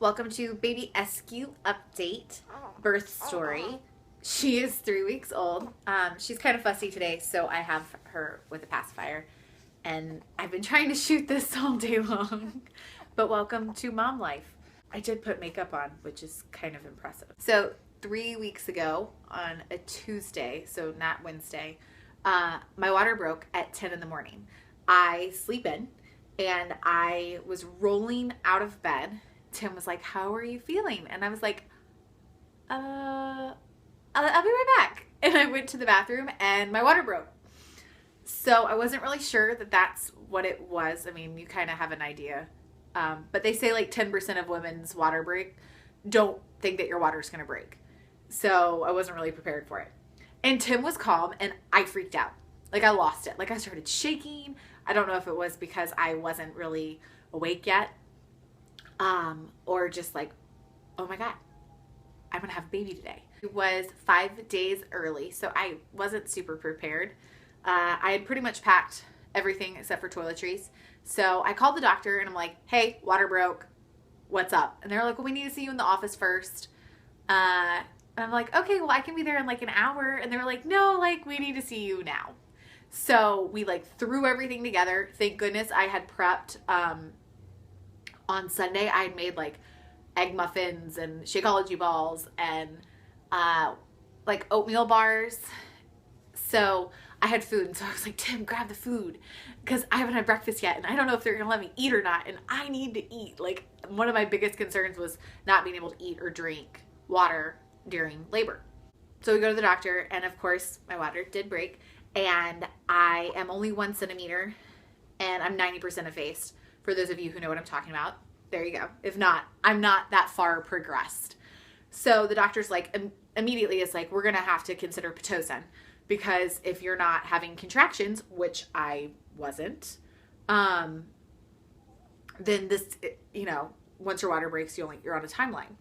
Welcome to baby Eskew update, birth story. She is 3 weeks old. She's kind of fussy today, so I have her with a pacifier. And I've been trying to shoot this all day long. But welcome to mom life. I did put makeup on, which is kind of impressive. So 3 weeks ago on a Tuesday, so not Wednesday, my water broke at 10 in the morning. I sleep in and I was rolling out of bed. Tim was like, "How are you feeling?" And I was like, I'll be right back. And I went to the bathroom and my water broke. So I wasn't really sure that that's what it was. I mean, you kind of have an idea. But they say like 10% of women's water break don't think that your water's going to break. So I wasn't really prepared for it. And Tim was calm and I freaked out. Like I lost it. Like I started shaking. I don't know if it was because I wasn't really awake yet. Or just like, oh my God, I'm going to have a baby today. It was 5 days early, so I wasn't super prepared. I had pretty much packed everything except for toiletries. So I called the doctor and I'm like, "Hey, water broke. What's up?" And they're like, "Well, we need to see you in the office first." And I'm like, "Okay, well, I can be there in like an hour." And they were like, "No, like we need to see you now." So we like threw everything together. Thank goodness I had prepped, on Sunday. I had made like egg muffins and Shakeology balls and like oatmeal bars. So I had food, and so I was like, "Tim, grab the food," because I haven't had breakfast yet and I don't know if they're gonna let me eat or not, and I need to eat. Like one of my biggest concerns was not being able to eat or drink water during labor. So we go to the doctor, and of course my water did break, and I am only 1 centimeter and I'm 90% effaced. For those of you who know what I'm talking about, there you go. If not, I'm not that far progressed. So the doctor's like, immediately is like, "We're going to have to consider Pitocin, because if you're not having contractions," which I wasn't, then this, once your water breaks, you're on a timeline.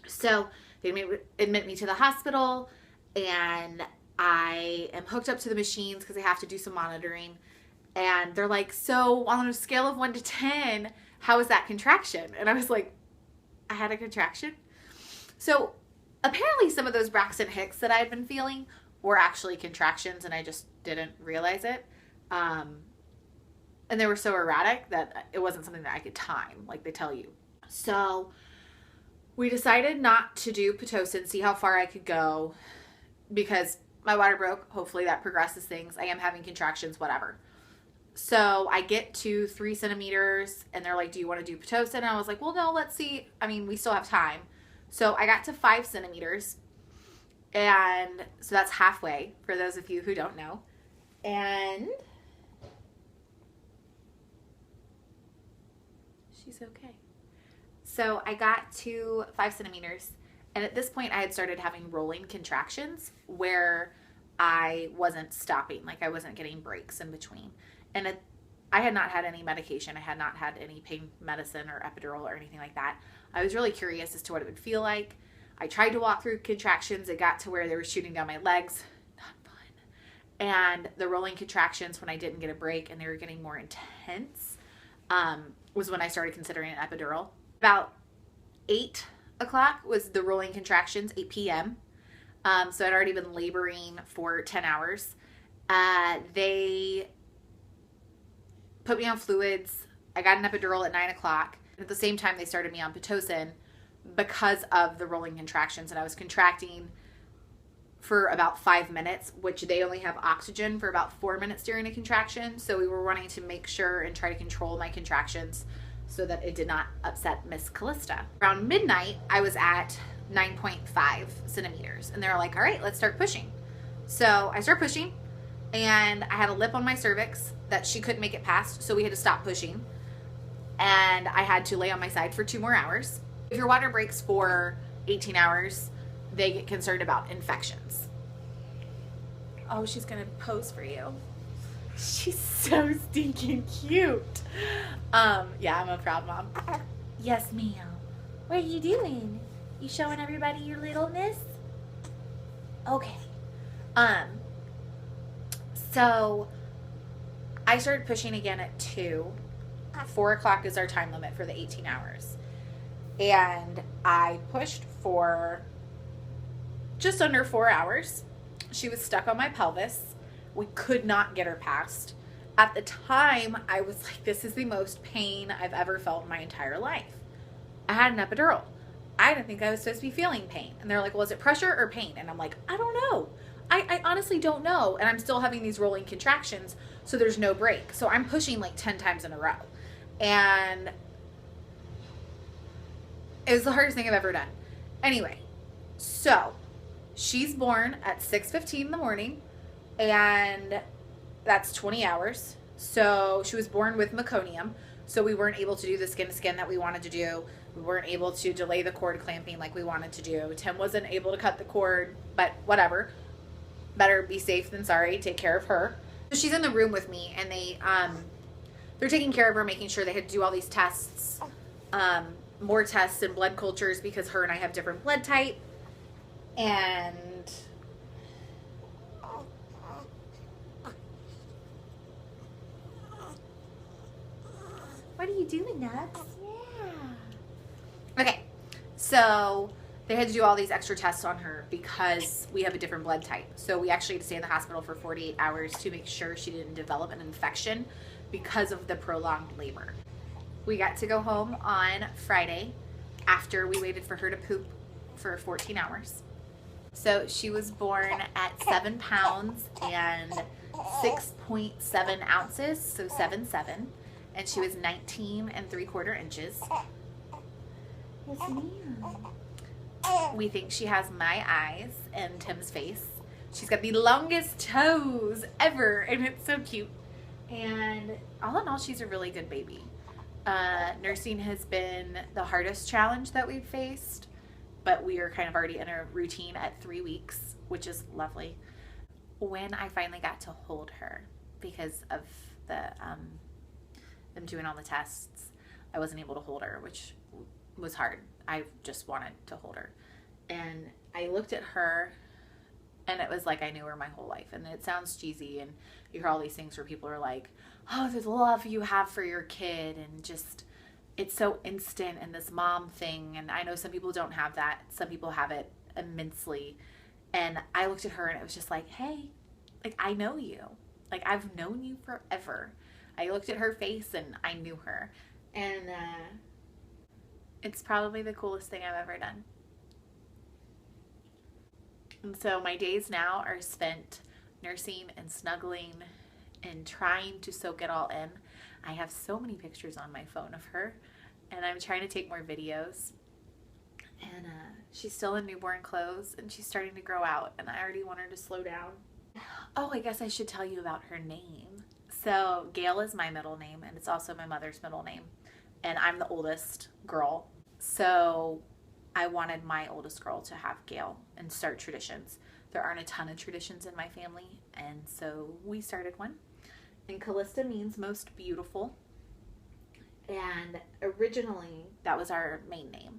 So they admit me to the hospital, and I am hooked up to the machines because they have to do some monitoring. And they're like, "So on a scale of 1 to 10, how is that contraction?" And I was like, I had a contraction? So apparently some of those Braxton Hicks that I had been feeling were actually contractions, and I just didn't realize it. And they were so erratic that it wasn't something that I could time, like they tell you. So we decided not to do Pitocin, see how far I could go, because my water broke. Hopefully that progresses things. I am having contractions, whatever. So I get to 3 centimeters and they're like, "Do you want to do Pitocin?" And I was like, "Well, no, let's see. I mean, we still have time." So I got to 5 centimeters. And so that's halfway for those of you who don't know. And she's okay. So I got to 5 centimeters. And at this point I had started having rolling contractions where I wasn't stopping. Like I wasn't getting breaks in between. And I had not had any medication. I had not had any pain medicine or epidural or anything like that. I was really curious as to what it would feel like. I tried to walk through contractions. It got to where they were shooting down my legs. Not fun. And the rolling contractions, when I didn't get a break and they were getting more intense, was when I started considering an epidural. About 8 o'clock was the rolling contractions, 8 p.m. So I'd already been laboring for 10 hours. They put me on fluids. I got an epidural at 9 o'clock. At the same time, they started me on Pitocin because of the rolling contractions. And I was contracting for about 5 minutes, which they only have oxygen for about 4 minutes during a contraction. So we were wanting to make sure and try to control my contractions so that it did not upset Miss Calista. Around midnight, I was at 9.5 centimeters. And they're like, "All right, let's start pushing." So I start pushing, and I had a lip on my cervix that she couldn't make it past, so we had to stop pushing. And I had to lay on my side for 2 more hours. If your water breaks for 18 hours, they get concerned about infections. Oh, she's gonna pose for you. She's so stinking cute. Yeah, I'm a proud mom. Yes, ma'am. What are you doing? You showing everybody your littleness? Okay. So I started pushing again at 2. 4 o'clock is our time limit for the 18 hours. And I pushed for just under 4 hours. She was stuck on my pelvis. We could not get her past. At the time, I was like, this is the most pain I've ever felt in my entire life. I had an epidural. I didn't think I was supposed to be feeling pain. And they're like, well, is it pressure or pain? And I'm like, I don't know. I honestly don't know. And I'm still having these rolling contractions, so there's no break. So I'm pushing like 10 times in a row. And it was the hardest thing I've ever done. Anyway, so she's born at 6:15 in the morning, and that's 20 hours. So she was born with meconium, so we weren't able to do the skin-to-skin that we wanted to do. We weren't able to delay the cord clamping like we wanted to do. Tim wasn't able to cut the cord, but whatever. Better be safe than sorry. Take care of her. So she's in the room with me, and they're taking care of her, making sure they had to do all these tests, more tests and blood cultures, because her and I have different blood type. And what are you doing, Nuts? Yeah. Okay, so they had to do all these extra tests on her because we have a different blood type. So we actually had to stay in the hospital for 48 hours to make sure she didn't develop an infection because of the prolonged labor. We got to go home on Friday after we waited for her to poop for 14 hours. So she was born at 7 pounds and 6.7 ounces, so 7'7", and she was 19 3/4 inches. Yes, ma'am. We think she has my eyes and Tim's face. She's got the longest toes ever, and it's so cute. And all in all, she's a really good baby. Nursing has been the hardest challenge that we've faced, but we are kind of already in a routine at 3 weeks, which is lovely. When I finally got to hold her, because of the them doing all the tests, I wasn't able to hold her, which was hard. I just wanted to hold her. And I looked at her, and it was like I knew her my whole life. And it sounds cheesy, and you hear all these things where people are like, oh, the love you have for your kid, and just, it's so instant, and this mom thing. And I know some people don't have that. Some people have it immensely. And I looked at her, and it was just like, hey, like, I know you. Like, I've known you forever. I looked at her face, and I knew her. And it's probably the coolest thing I've ever done. And so my days now are spent nursing and snuggling and trying to soak it all in. I have so many pictures on my phone of her, and I'm trying to take more videos. And she's still in newborn clothes, and she's starting to grow out, and I already want her to slow down. Oh, I guess I should tell you about her name. So Gail is my middle name, and it's also my mother's middle name. And I'm the oldest girl. So I wanted my oldest girl to have Gail and start traditions. There aren't a ton of traditions in my family, and so we started one. And Calista means most beautiful. And originally, that was our main name.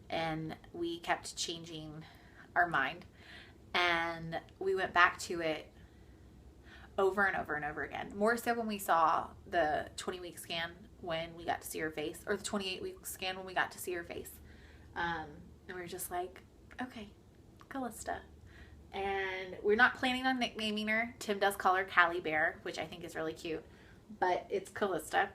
And we kept changing our mind. And we went back to it over and over and over again. More so when we saw the 20-week scan when we got to see her face, or the 28-week scan when we got to see her face. And we were just like, okay, Calista. And we're not planning on nicknaming her. Tim does call her Callie Bear, which I think is really cute, but it's Calista.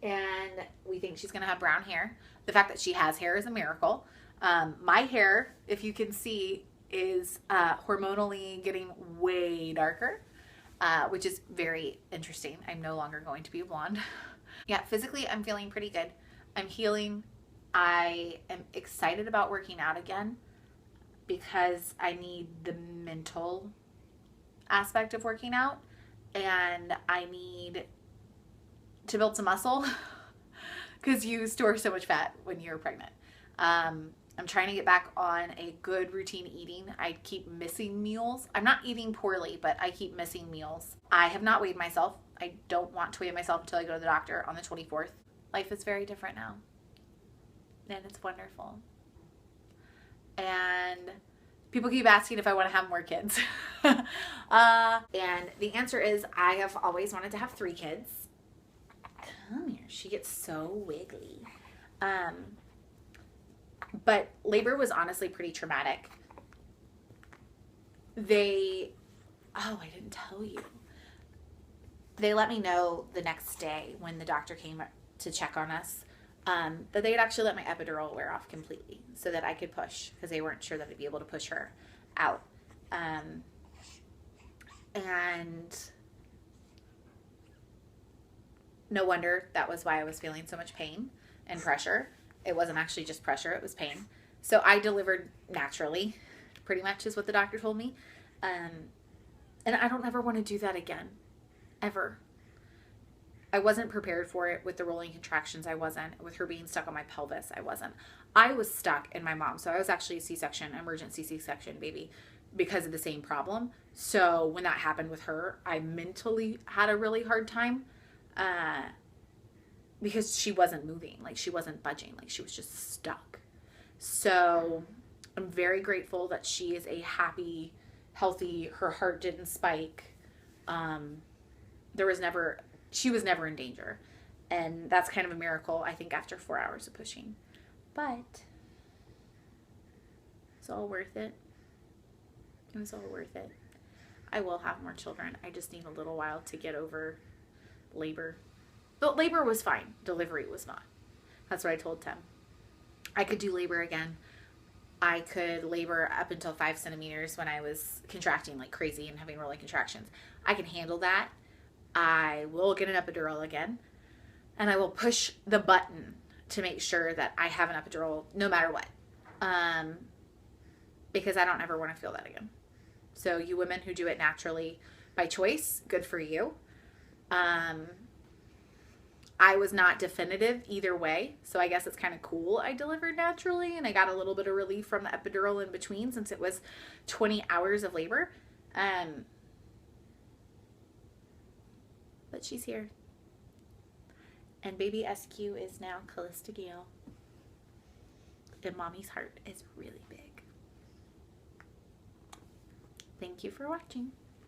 And we think she's going to have brown hair. The fact that she has hair is a miracle. My hair, if you can see, is hormonally getting way darker, which is very interesting. I'm no longer going to be a blonde. Yeah, physically, I'm feeling pretty good. I'm healing. I am excited about working out again because I need the mental aspect of working out, and I need to build some muscle because you store so much fat when you're pregnant. I'm trying to get back on a good routine eating. I keep missing meals. I'm not eating poorly, but I keep missing meals. I have not weighed myself. I don't want to weigh myself until I go to the doctor on the 24th. Life is very different now, and it's wonderful. And people keep asking if I want to have more kids. And the answer is I have always wanted to have 3 kids. Come here. She gets so wiggly. But labor was honestly pretty traumatic. I didn't tell you. They let me know the next day when the doctor came to check on us that they had actually let my epidural wear off completely so that I could push, because they weren't sure that I'd be able to push her out. And no wonder that was why I was feeling so much pain and pressure. It wasn't actually just pressure, it was pain. So I delivered naturally, pretty much is what the doctor told me. And I don't ever want to do that again, ever. I wasn't prepared for it with the rolling contractions. I wasn't. With her being stuck on my pelvis, I wasn't. I was stuck in my mom. So I was actually a C-section, emergency C-section baby, because of the same problem. So when that happened with her, I mentally had a really hard time because she wasn't moving. Like, she wasn't budging. Like, she was just stuck. So I'm very grateful that she is a happy, healthy, her heart didn't spike. She was never in danger. And that's kind of a miracle, I think, after 4 hours of pushing. But it's all worth it. It was all worth it. I will have more children. I just need a little while to get over labor. But labor was fine. Delivery was not. That's what I told Tim. I could do labor again. I could labor up until 5 centimeters when I was contracting like crazy and having rolling contractions. I can handle that. I will get an epidural again. And I will push the button to make sure that I have an epidural no matter what. Because I don't ever want to feel that again. So you women who do it naturally by choice, good for you. I was not definitive either way, so I guess it's kind of cool I delivered naturally, and I got a little bit of relief from the epidural in between since it was 20 hours of labor. But she's here. And baby Eskew is now Calista Gale. And mommy's heart is really big. Thank you for watching.